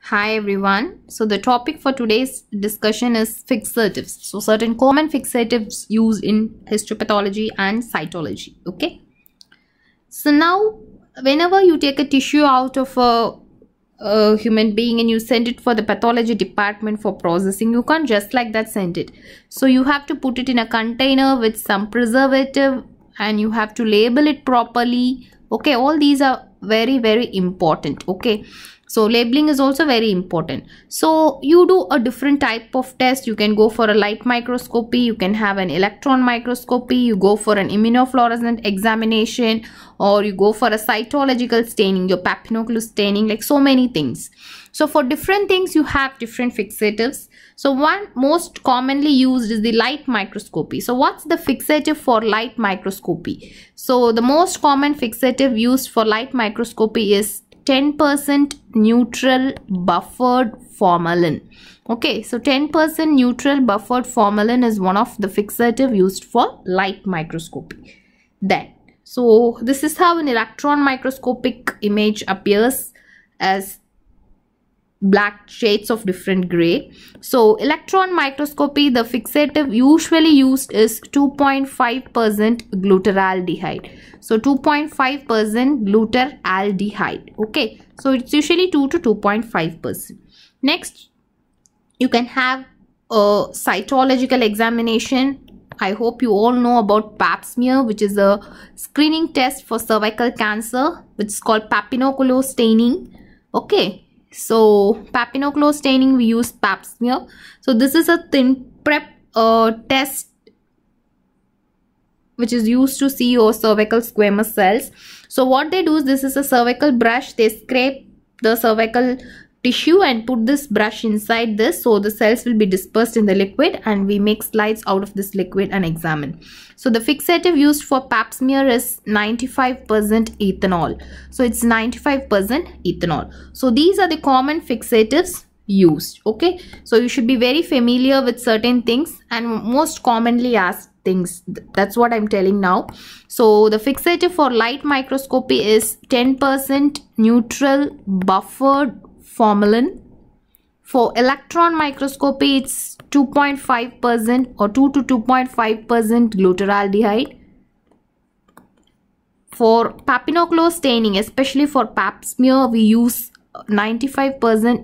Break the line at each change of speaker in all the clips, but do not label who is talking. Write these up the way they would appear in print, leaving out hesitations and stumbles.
Hi everyone. So the topic for today's discussion is fixatives. So certain common fixatives used in histopathology and cytology. Okay. So now whenever you take a tissue out of a human being and you send it for the pathology department for processing, you can't just like that send it. So you have to put it in a container with some preservative and you have to label it properly. Okay, all these are very important. Okay, so labeling is also very important. So you do a different type of test. You can go for a light microscopy, you can have an electron microscopy, you go for an immunofluorescent examination, or you go for a cytological staining, your papinoculus staining, like so many things. So for different things you have different fixatives. So one most commonly used is the light microscopy. So what's the fixative for light microscopy? So the most common fixative used for light microscopy is 10% neutral buffered formalin. Okay, so 10% neutral buffered formalin is one of the fixative used for light microscopy. Then, so this is how an electron microscopic image appears as black shades of different gray. So electron microscopy, the fixative usually used is 2.5% glutaraldehyde. So 2.5% glutaraldehyde. Okay, so it's usually 2 to 2.5%. Next, you can have a cytological examination. I hope you all know about pap smear, which is a screening test for cervical cancer, which is called papinoculus staining. Okay, so papinoculus staining, we use pap smear. So this is a thin prep test which is used to see your cervical squamous cells. So what they do is, this is a cervical brush. They scrape the cervical tissue and put this brush inside this, so the cells will be dispersed in the liquid, and we make slides out of this liquid and examine. So the fixative used for pap smear is 95% ethanol. So it's 95% ethanol. So these are the common fixatives used. Okay, so you should be very familiar with certain things and most commonly asked things. That's what I'm telling now. So the fixative for light microscopy is 10% neutral buffered formalin. For electron microscopy, it's 2.5% or 2 to 2.5% glutaraldehyde. For papinoculus staining, especially for pap smear, we use 95%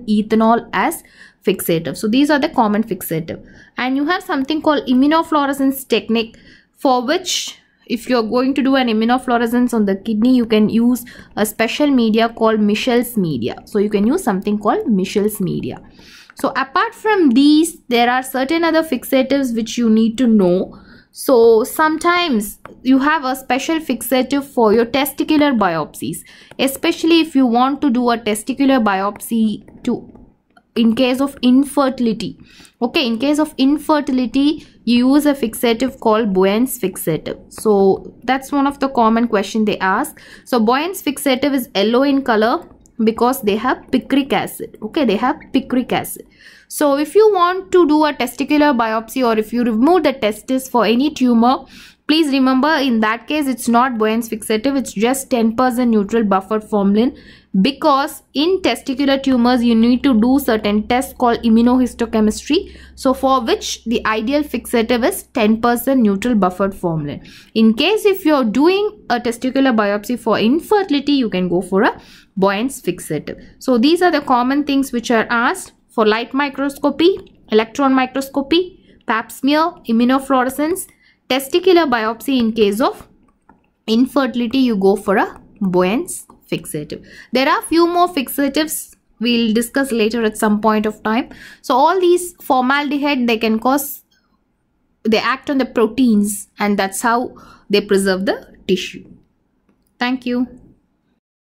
ethanol as fixative. So these are the common fixative. And you have something called immunofluorescence technique, for which if you're going to do an immunofluorescence on the kidney, you can use a special media called Michel's media. So you can use something called Michel's media. So apart from these, there are certain other fixatives which you need to know. So sometimes you have a special fixative for your testicular biopsies, especially if you want to do a testicular biopsy in case of infertility. Okay, in case of infertility, you use a fixative called Boyen's fixative. So that's one of the common questions they ask. So Boyen's fixative is yellow in color because they have picric acid. Okay, they have picric acid. So if you want to do a testicular biopsy, or if you remove the testis for any tumor, please remember, in that case it's not Boyen's fixative, it's just 10% neutral buffered formalin, because in testicular tumors you need to do certain tests called immunohistochemistry, so for which the ideal fixative is 10% neutral buffered formalin. In case if you're doing a testicular biopsy for infertility, you can go for a Boyen's fixative. So these are the common things which are asked for light microscopy, electron microscopy, pap smear, immunofluorescence, testicular biopsy. In case of infertility, you go for a Boyen's fixative. There are few more fixatives we'll discuss later at some point of time. So all these formaldehyde, they act on the proteins, and that's how they preserve the tissue. Thank you.